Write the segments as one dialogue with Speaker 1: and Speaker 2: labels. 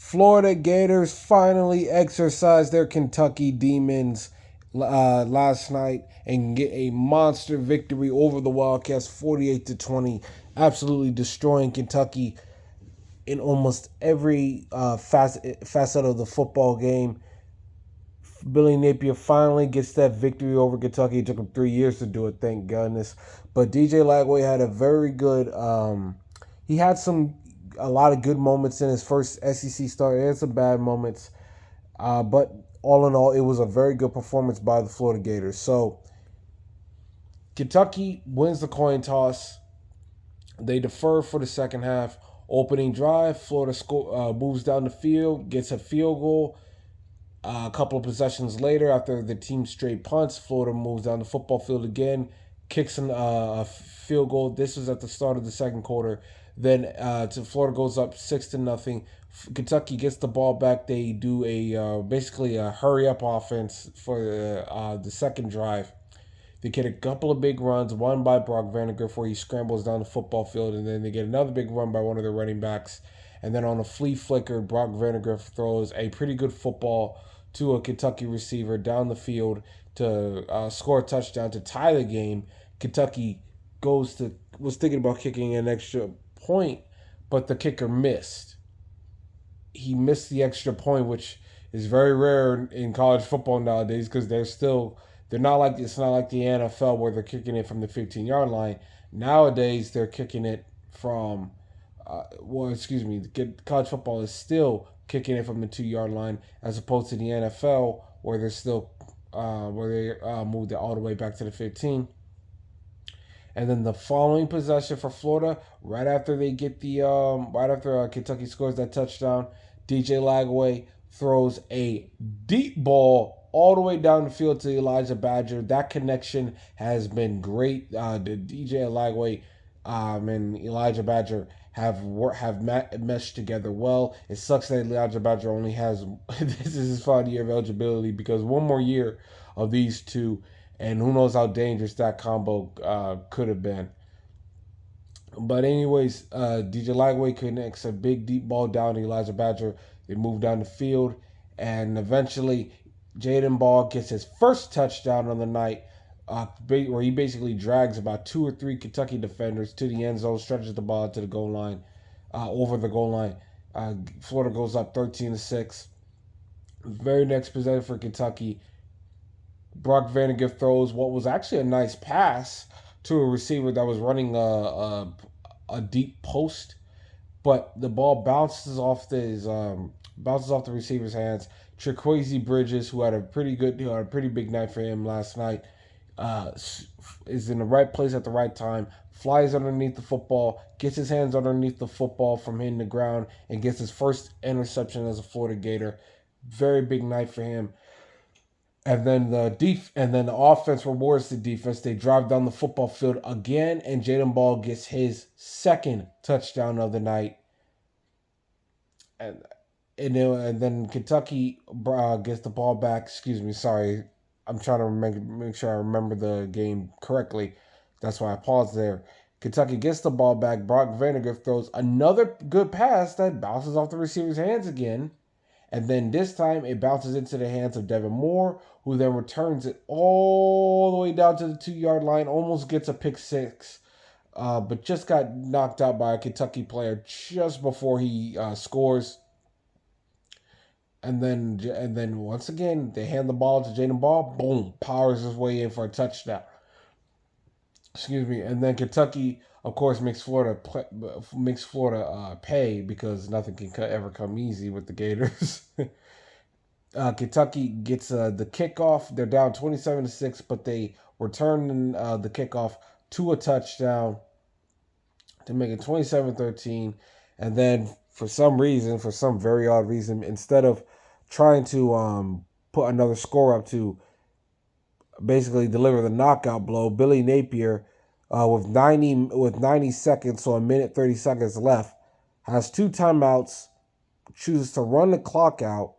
Speaker 1: Florida Gators finally exercised their Kentucky Demons last night and get a monster victory over the Wildcats, 48-20, absolutely destroying Kentucky in almost every facet of the football game. Billy Napier finally gets that victory over Kentucky. It took him 3 years to do it, thank goodness. But DJ Lagway had a very good. He had a lot of good moments in his first SEC start and some bad moments. But all in all, it was a very good performance by the Florida Gators. So Kentucky wins the coin toss. They defer for the second half. Opening drive, Florida moves down the field, gets a field goal. A couple of possessions later, after the team straight punts, Florida moves down the football field again, kicks a field goal. This was at the start of the second quarter. Then Florida goes up 6-0. Kentucky gets the ball back. They do basically a hurry up offense for the second drive. They get a couple of big runs, one by Brock Vandegrift where he scrambles down the football field, and then they get another big run by one of their running backs. And then on a flea flicker, Brock Vandegrift throws a pretty good football to a Kentucky receiver down the field to score a touchdown to tie the game. Kentucky was thinking about kicking an extra point, but the kicker missed. He missed the extra point, which is very rare in college football nowadays because they're not like it's not like the NFL where they're kicking it from the 15-yard line. Nowadays they're kicking it from college football is still kicking it from the 2-yard line as opposed to the NFL where they're still where they moved it all the way back to the 15. And then the following possession for Florida, right after Kentucky scores that touchdown, DJ Lagway throws a deep ball all the way down the field to Elijah Badger. That connection has been great. The DJ Lagway and Elijah Badger have meshed together well. It sucks that Elijah Badger only has this is his final year of eligibility because one more year of these two, and who knows how dangerous that combo could have been. But anyways, DJ Lagway connects a big deep ball down to Elijah Badger. They move down the field, and eventually Jadan Baugh gets his first touchdown on the night, where he basically drags about 2 or 3 Kentucky defenders to the end zone, stretches the ball to the goal line, over the goal line. Florida goes up 13-6. Very next possession for Kentucky, Brock Vandegrift throws what was actually a nice pass to a receiver that was running a deep post, but the ball bounces off the receiver's hands. Trequazy Bridges, who had a pretty big night for him last night, is in the right place at the right time. Flies underneath the football, gets his hands underneath the football from hitting the ground, and gets his first interception as a Florida Gator. Very big night for him. And then the offense rewards the defense. They drive down the football field again, and Jadan Baugh gets his second touchdown of the night. And then Kentucky gets the ball back. Excuse me, sorry. I'm trying to make sure I remember the game correctly. That's why I paused there. Kentucky gets the ball back. Brock Vandegrift throws another good pass that bounces off the receiver's hands again. And then this time it bounces into the hands of Devin Moore, who then returns it all the way down to the 2-yard line, almost gets a pick six, but just got knocked out by a Kentucky player just before he scores. And then once again, they hand the ball to Jadan Baugh. Boom, powers his way in for a touchdown. Excuse me. And then Kentucky, of course, makes Florida pay because nothing can ever come easy with the Gators. Kentucky gets the kickoff. They're down 27-6, but they return the kickoff to a touchdown to make it 27-13. And then for some very odd reason, instead of trying to put another score up to basically deliver the knockout blow, Billy Napier, with 90 seconds, so a minute 30 seconds left, has 2 timeouts, chooses to run the clock out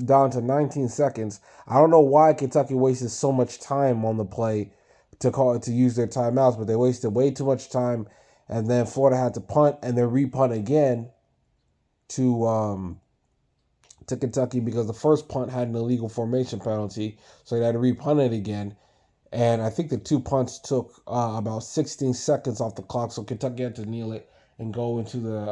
Speaker 1: down to 19 seconds. I don't know why Kentucky wasted so much time on the play to use their timeouts, but they wasted way too much time, and then Florida had to punt and then repunt again to to Kentucky because the first punt had an illegal formation penalty, so they had to repunt it again. And I think the two punts took about 16 seconds off the clock, so Kentucky had to kneel it and go into the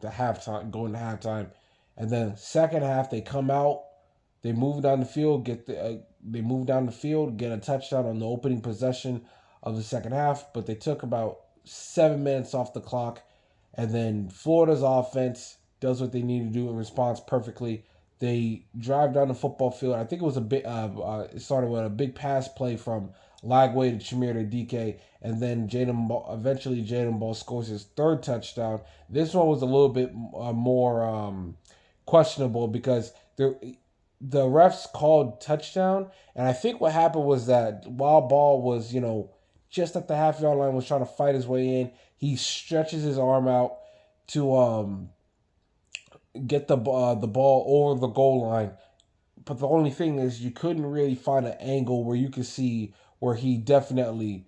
Speaker 1: halftime, go into halftime. And then second half, they come out, they move down the field, they move down the field, get a touchdown on the opening possession of the second half. But they took about 7 minutes off the clock, and then Florida's offense does what they need to do in response perfectly. They drive down the football field. I think it was a bit. It started with a big pass play from Lagway to Chimere to DK, and then eventually Jaden Ball scores his third touchdown. This one was a little bit more questionable because the refs called touchdown, and I think what happened was that while Ball was just at the half-yard line, was trying to fight his way in, he stretches his arm out to get the ball over the goal line. But the only thing is, you couldn't really find an angle where you could see where he definitely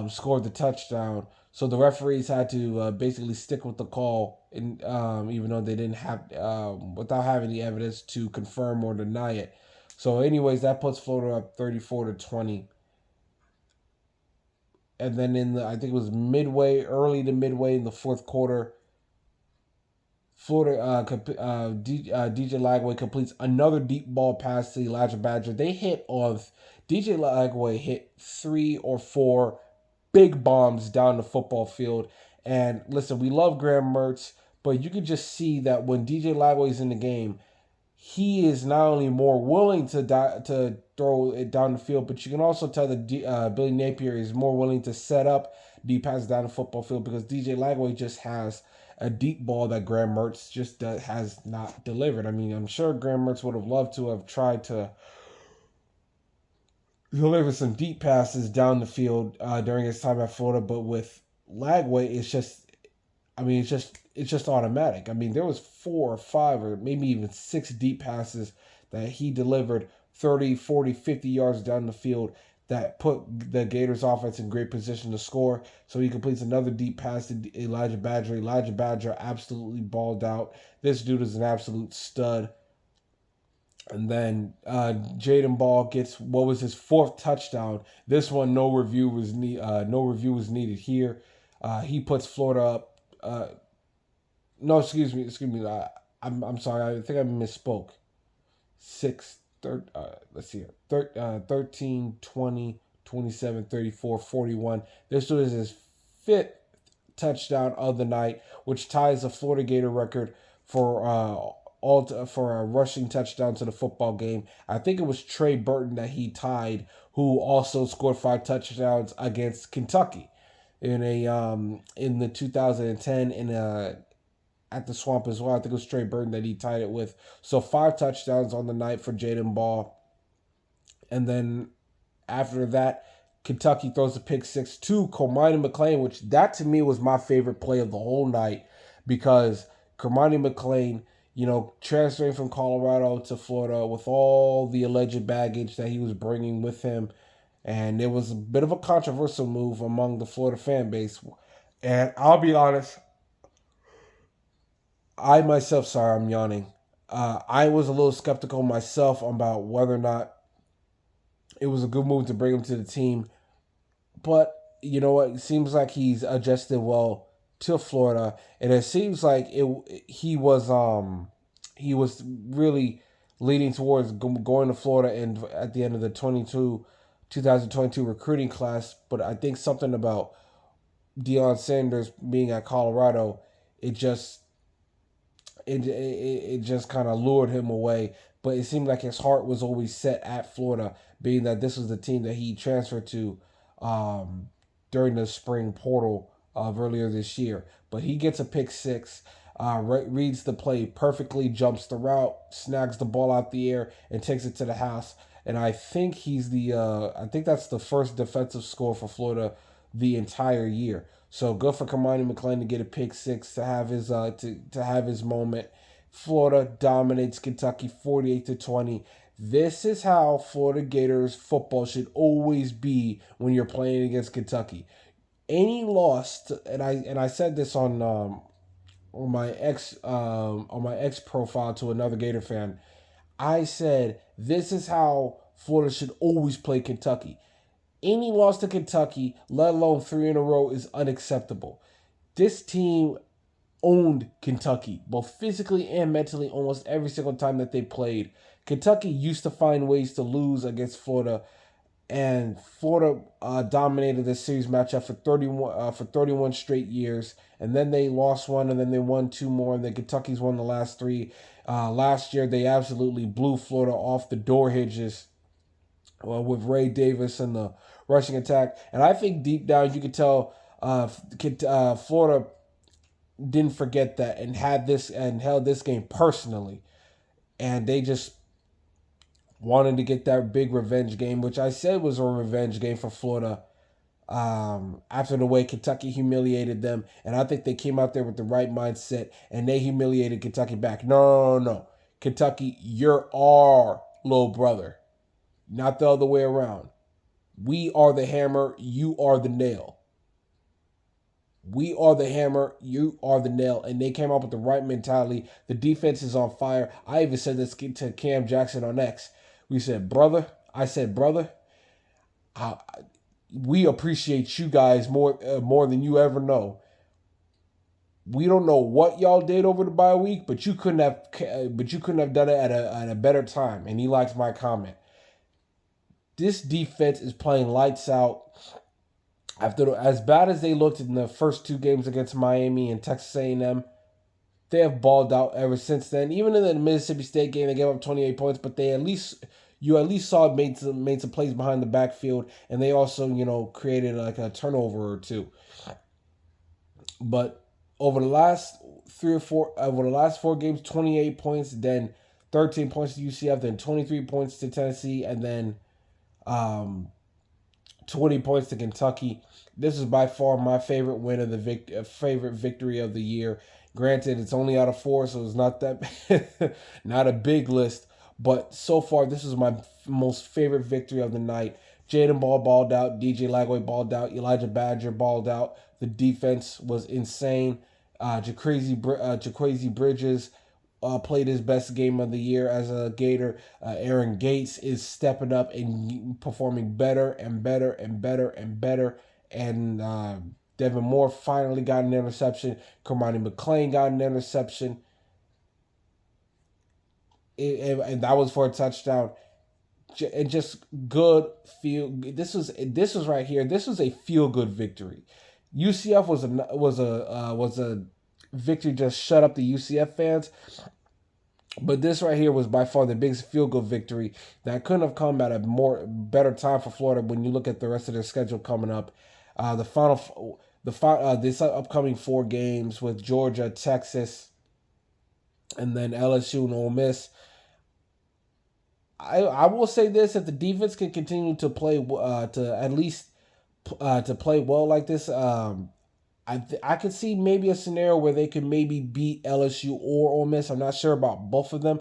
Speaker 1: scored the touchdown. So the referees had to basically stick with the call, and even though they didn't have, without having the evidence to confirm or deny it. So, anyways, that puts Florida up 34-20. And then I think it was early to midway in the fourth quarter, Florida DJ Lagway completes another deep ball pass to Elijah Badger. DJ Lagway hit 3 or 4 big bombs down the football field. And listen, we love Graham Mertz, but you can just see that when DJ Lagway is in the game, he is not only more willing to throw it down the field, but you can also tell that Billy Napier is more willing to set up deep passes down the football field because DJ Lagway just has a deep ball that Graham Mertz just has not delivered. I mean, I'm sure Graham Mertz would have loved to have tried to deliver some deep passes down the field during his time at Florida, but with Lagway, it's just automatic. I mean, there was 4 or 5 or maybe even 6 deep passes that he delivered 30, 40, 50 yards down the field that put the Gators offense in great position to score. So he completes another deep pass to Elijah Badger. Elijah Badger absolutely balled out. This dude is an absolute stud. And then Jaden Ball gets what was his 4th touchdown. This one, no review was needed here. He puts Florida up. No, excuse me. I'm sorry. I think I misspoke. 6, let's see here. 13, 20, 27, 34, 41. This was his 5th touchdown of the night, which ties the Florida Gator record for for a rushing touchdown to the football game. I think it was Trey Burton that he tied, who also scored 5 touchdowns against Kentucky in the 2010 at the Swamp as well. I think it was Trey Burton that he tied it with. So 5 touchdowns on the night for Jaden Ball. And then after that, Kentucky throws a pick 6 to Cormani McClain, which that to me was my favorite play of the whole night because Cormani McClain, transferring from Colorado to Florida with all the alleged baggage that he was bringing with him. And it was a bit of a controversial move among the Florida fan base. And I'll be honest, sorry, I'm yawning. I was a little skeptical myself about whether or not it was a good move to bring him to the team. But you know what? It seems like he's adjusted well to Florida, and it seems like he was really leading towards going to Florida and at the end of the 2022 recruiting class. But I think something about Deion Sanders being at Colorado, it just kind of lured him away. But it seemed like his heart was always set at Florida, being that this was the team that he transferred to during the spring portal of earlier this year. But he gets a pick 6, reads the play perfectly, jumps the route, snags the ball out the air, and takes it to the house. And I think I think that's the first defensive score for Florida the entire year. So good for Cormani McClain to get a pick 6 to have his to have his moment. Florida dominates Kentucky 48-20. This is how Florida Gators football should always be when you're playing against Kentucky. Any loss, and I said this on on my X profile to another Gator fan. I said this is how Florida should always play Kentucky. Any loss to Kentucky, let alone three in a row, is unacceptable. This team owned Kentucky, both physically and mentally, almost every single time that they played. Kentucky used to find ways to lose against Florida, and Florida dominated this series matchup for 31 straight years, and then they lost one, and then they won two more, and then Kentucky's won the last three. Last year, they absolutely blew Florida off the door hinges with Ray Davis and the rushing attack, and I think deep down you could tell Florida didn't forget that and had this and held this game personally, and they just wanted to get that big revenge game, which I said was a revenge game for Florida. After the way Kentucky humiliated them, and I think they came out there with the right mindset, and they humiliated Kentucky back. No. Kentucky, you're our little brother, not the other way around. We are the hammer, you are the nail. We are the hammer, you are the nail. And they came up with the right mentality. The defense is on fire. I even said this to Cam Jackson on X. We said, brother. I said, brother, we appreciate you guys more than you ever know. We don't know what y'all did over the bye week, but you couldn't have done it at a better time. And he likes my comment. This defense is playing lights out. After as bad as they looked in the first two games against Miami and Texas A&M, they have balled out ever since then. Even in the Mississippi State game, they gave up 28 points, but they at least saw made some plays behind the backfield, and they also created like a turnover or two. But over the last four games, 28 points, then 13 points to UCF, then 23 points to Tennessee, and then 20 points to Kentucky. This is by far my favorite win of the favorite victory of the year. Granted, it's only out of 4, so it's not that not a big list. But so far, this is my most favorite victory of the night. Jadan Baugh balled out. DJ Lagway balled out. Elijah Badger balled out. The defense was insane. Jaquazi Bridges played his best game of the year as a Gator. Aaron Gates is stepping up and performing better and better and better and better. And Devin Moore finally got an interception. Kermani McClain got an interception. And that was for a touchdown. And just good feel. This was right here. This was a feel good victory. UCF was a victory. Just shut up the UCF fans. But this right here was by far the biggest feel good victory that couldn't have come at a better time for Florida when you look at the rest of their schedule coming up. This upcoming 4 games with Georgia, Texas, and then LSU and Ole Miss. I will say this: if the defense can continue to play to play well like this, I could see maybe a scenario where they could maybe beat LSU or Ole Miss. I'm not sure about both of them,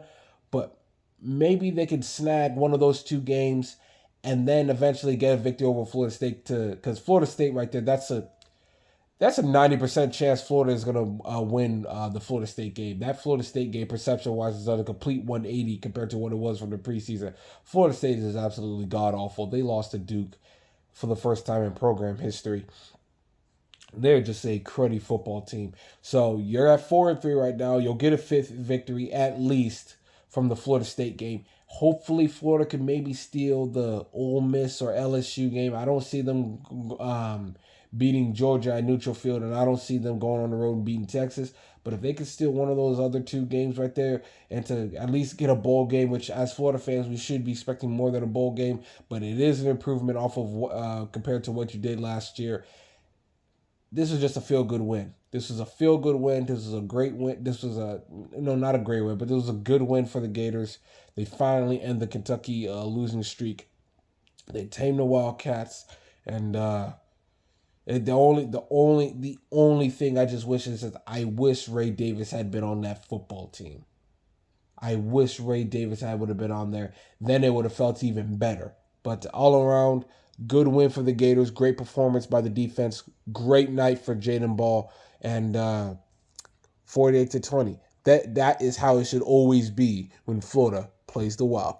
Speaker 1: but maybe they could snag one of those 2 games and then eventually get a victory over Florida State because Florida State right there, that's a 90% chance Florida is going to win the Florida State game. That Florida State game, perception-wise, is on a complete 180 compared to what it was from the preseason. Florida State is absolutely god-awful. They lost to Duke for the first time in program history. They're just a cruddy football team. So you're at 4-3 right now. You'll get a 5th victory at least from the Florida State game. Hopefully Florida can maybe steal the Ole Miss or LSU game. I don't see them beating Georgia at neutral field, and I don't see them going on the road and beating Texas. But if they can steal one of those other 2 games right there and to at least get a bowl game, which as Florida fans we should be expecting more than a bowl game, but it is an improvement off of compared to what you did last year. This is just a feel-good win. This is a feel-good win. This is a great win. Not a great win, but this was a good win for the Gators. They finally end the Kentucky losing streak. They tamed the Wildcats, and the only thing I just wish is that I wish Ray Davis had been on that football team. I wish Ray Davis would have been on there. Then it would have felt even better. But all around, good win for the Gators. Great performance by the defense. Great night for Jadan Baugh. And 48-20. That is how it should always be when Florida plays the Wild.